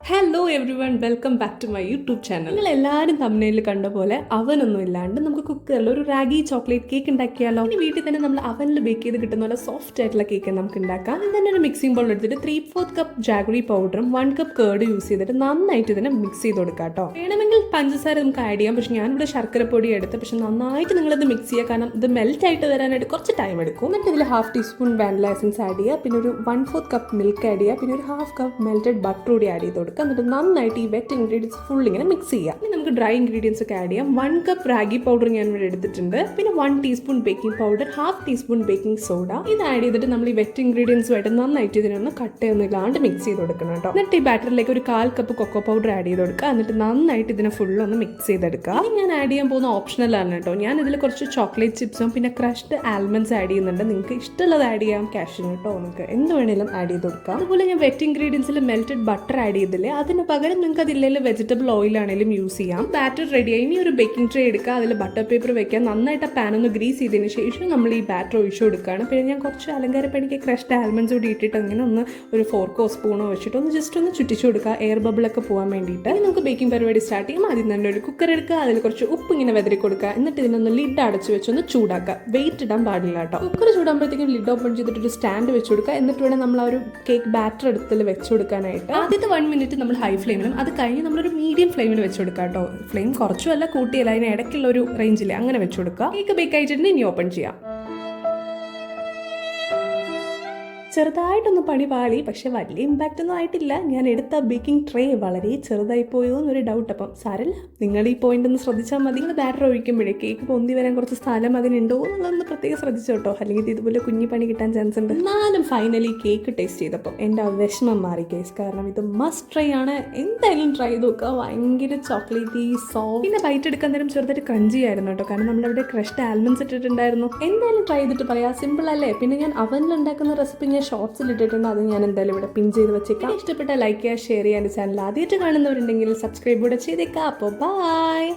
Hello everyone, welcome back to my YouTube channel. നിങ്ങൾ എല്ലാവരും തമ്മിൽ കണ്ട പോലെ അവനൊന്നും ഇല്ലാണ്ട് നമുക്ക് കുക്കറിൽ ഒരു റാഗി ചോക്ലേറ്റ് കേക്ക് ഉണ്ടാക്കിയാലോ. ഇനി വീട്ടിൽ തന്നെ നമ്മൾ അവനിൽ ബേക്ക് ചെയ്ത് കിട്ടുന്ന പോലെ സോഫ്റ്റ് ആയിട്ടുള്ള കേക്ക് നമുക്ക് ഉണ്ടാക്കാം. അതിന് തന്നെ ഒരു മിക്സിംഗ് ബൗൾ എടുത്തിട്ട് 3/4 കപ്പ് ജാഗറി പൗഡറും 1 കപ്പ് കേർഡ് യൂസ് ചെയ്തിട്ട് നന്നായിട്ട് ഇതിനെ മിക്സ് ചെയ്ത് കൊടുക്കാം കേട്ടോ. വേണമെങ്കിൽ പഞ്ചസാര നമുക്ക് ആഡ് ചെയ്യാം, പക്ഷെ ഞാനിവിടെ ശർക്കര പൊടി എടുത്ത്, പക്ഷെ നന്നായിട്ട് നിങ്ങളിത് മിക്സ് ചെയ്യുക, കാരണം ഇത് മെൽറ്റ് ആയിട്ട് വരാനായിട്ട് കുറച്ച് ടൈം എടുക്കും. എന്നിട്ട് ഇതിൽ 1/2 ടീസ്പൂൺ വാനില എസൻസ് ആഡ് ചെയ്യുക, പിന്നെ ഒരു 1/4 കപ്പ് മിൽക്ക് ആഡ് ചെയ്യുക, പിന്നെ ഒരു 1/2 കപ്പ് മെൽറ്റഡ് ബട്ടർ കൂടി ആഡ് ചെയ്ത് കൊടുക്കുക. എന്നിട്ട് നന്നായിട്ട് ഈ വെറ്റ് ഇൻഗ്രീഡിയൻസ് ഫുൾ ഇങ്ങനെ മിക്സ് ചെയ്യാം. ഇനി നമുക്ക് ഡ്രൈ ഇൻഗ്രീഡിയൻസ് ഒക്കെ ആഡ് ചെയ്യാം. 1 കപ്പ് റാഗി പൗഡർ ഞാൻ ഇവിടെ എടുത്തിട്ടുണ്ട്, പിന്നെ 1 teaspoon baking powder, 1/2 teaspoon baking soda. ഇത് ആഡ് ചെയ്തിട്ട് നമ്മൾ ഈ വെറ്റ് ഇൻഗ്രീഡിയൻസുമായിട്ട് നന്നായിട്ട് ഇതിനൊന്ന് കട്ടയൊന്നും ഇല്ലാണ്ട് മിക്സ് ചെയ്ത് കൊടുക്കണം കേട്ടോ. എന്നിട്ട് ഈ ബാറ്ററിലേക്ക് ഒരു 1/4 കപ്പ് കൊക്കോ പൗഡർ ആഡ് ചെയ്ത് കൊടുക്കുക. എന്നിട്ട് നന്നായിട്ട് ഇതിനെ ഫുള്ളൊന്ന് മിക്സ് ചെയ്തെടുക്കുക. ഇനി ഞാൻ ആഡ് ചെയ്യാൻ പോകുന്ന ഓപ്ഷണലാണ് കേട്ടോ. ഞാൻ ഇതിൽ കുറച്ച് ചോക്ലേറ്റ് ചിപ്സും പിന്നെ ക്രഷ്ഡ് ആൽമണ്ട്സ് ആഡ് ചെയ്യുന്നുണ്ട്. നിങ്ങൾക്ക് ഇഷ്ടമുള്ളത് ആഡ് ചെയ്യാം, കാഷ്യൂ കേട്ടോ, നിങ്ങൾക്ക് എന്ത് വേണേലും ആഡ് ചെയ്ത് കൊടുക്കാം. അതുപോലെ ഞാൻ വെറ്റ് ഇൻഗ്രീഡിയൻസിൽ മെൽറ്റഡ് ബട്ടർ ആഡ് ചെയ്തില്ലേ, അതിന് പകരം നിങ്ങൾക്ക് അതില്ലെങ്കിൽ വെജിറ്റബിൾ ഓയിൽ ആണെങ്കിലും യൂസ് ചെയ്യാം. ബാറ്റർ റെഡിയായി. ഇനി ഒരു ബേക്കിംഗ് ട്രേ എടുക്കുക, അതിൽ ബട്ടർ പേപ്പർ വെക്കുക, നന്നായിട്ട് ആ പാൻ ഒന്ന് ഗ്രീസ് ചെയ്തതിന് ശേഷം നമ്മൾ ഈ ബാറ്റർ ഒഴിച്ചു കൊടുക്കുകയാണ്. പിന്നെ ഞാൻ കുറച്ച് അലങ്കാരപ്പണിക്ക് ക്രഷ്ഡ് ആൽമണ്ട്സ് കൂടി ഇട്ടിട്ട് അങ്ങനെ ഒന്ന് ഒരു ഫോർക്കോ സ്പൂണോ വെച്ചിട്ട് ഒന്ന് ജസ്റ്റ് ഒന്ന് ചുറ്റിച്ചു കൊടുക്കുക, എയർ ബബിളൊക്കെ പോകാൻ വേണ്ടിയിട്ട്. ഇനി നമുക്ക് ബേക്കിംഗ് പരിപാടി സ്റ്റാർട്ട് ചെയ്യും. ആദ്യം തന്നെ ഒരു കുക്കർ എടുക്കുക, അതിൽ കുറച്ച് ഉപ്പ് ഇങ്ങനെ വെതറി കൊടുക്കുക, എന്നിട്ട് ഇതിനൊന്ന് ലിഡ് അടച്ച് വെച്ചൊന്ന് ചൂടാക്കുക. വെയിറ്റ് ഇടാൻ പാടില്ല കേട്ടോ. കുക്കർ ചൂടാകുമ്പോഴത്തേക്കും ലിഡ് ഓപ്പൺ ചെയ്തിട്ട് ഒരു സ്റ്റാൻഡ് വെച്ച് കൊടുക്കുക. എന്നിട്ട് വേണം നമ്മൾ ആ ഒരു കേക്ക് ബാറ്റർ എടുത്തിൽ വെച്ച് കൊടുക്കാനായിട്ട്. ആദ്യത്തെ 1 മിനിറ്റ് നമ്മൾ ഹൈ ഫ്ലെയിമിലും, അത് കഴിഞ്ഞ് നമ്മളൊരു മീഡിയം ഫ്ലെയിമിൽ വെച്ച് കൊടുക്കുക കേട്ടോ. ഫ്ലെയിം കുറച്ചുമല്ല കൂട്ടിയല്ല, അതിന് ഇടയ്ക്കുള്ള ഒരു റേഞ്ചിൽ അങ്ങനെ വെച്ച് കൊടുക്കുക. കേക്ക് ബേക്ക് ആയിട്ട് ഇനി ഓപ്പൺ ചെയ്യാം. ചെറുതായിട്ടൊന്ന് പണി പാളി, പക്ഷെ വലിയ ഇമ്പാക്റ്റ് ഒന്നും ആയിട്ടില്ല. ഞാൻ എടുത്ത ബേക്കിംഗ് ട്രേ വളരെ ചെറുതായി പോയോ എന്നൊരു ഡൗട്ട്. അപ്പം സാരല്ല, നിങ്ങൾ ഈ പോയിന്റ് ഒന്ന് ശ്രദ്ധിച്ചാൽ മതി. നിങ്ങൾ ബാറ്റർ ഒഴിക്കുമ്പോഴേ കേക്ക് പൊന്തി വരാൻ കുറച്ച് സ്ഥലം അതിനുണ്ടോ എന്നുള്ളതൊന്ന് പ്രത്യേകം ശ്രദ്ധിച്ചു കേട്ടോ, അല്ലെങ്കിൽ ഇതുപോലെ കുഞ്ഞി പണി കിട്ടാൻ ചാൻസ് ഉണ്ട്. എന്നാലും ഫൈനലി കേക്ക് ടേസ്റ്റ് ചെയ്തപ്പോൾ എൻ്റെ ആ വിഷമം മാറി കേസ്, കാരണം ഇത് മസ്റ്റ് ട്രൈ ആണ്. എന്തായാലും ട്രൈ ചെയ്ത് നോക്കുക. ഭയങ്കര ചോക്ലേറ്റി സോഫ്റ്റ്, പിന്നെ ബൈറ്റ് എടുക്കാൻ നേരം ചെറുതായിട്ട് ക്രഞ്ചി ആയിരുന്നു കേട്ടോ, കാരണം നമ്മളവിടെ ക്രഷ്ഡ് ആൽമണ്ട്സ് ഇട്ടിട്ടുണ്ടായിരുന്നു. എന്തായാലും ട്രൈ ചെയ്തിട്ട് പറയാം, സിമ്പിൾ അല്ലേ. പിന്നെ ഞാൻ അവനിൽ ഉണ്ടാക്കുന്ന റെസിപ്പി ഷോർട്സിൽ ഇട്ടിട്ടുണ്ട്, അത് ഞാൻ എന്തായാലും ഇവിടെ പിൻ ചെയ്ത് വെച്ചേക്കാം. ഇഷ്ടപ്പെട്ട ലൈക്ക് ചെയ്യുക, ഷെയർ ചെയ്യാൻ. ചാനൽ ആദ്യമായിട്ട് കാണുന്നവരുണ്ടെങ്കിൽ സബ്സ്ക്രൈബ് കൂടെ ചെയ്തേക്കാം. അപ്പോൾ ബൈ.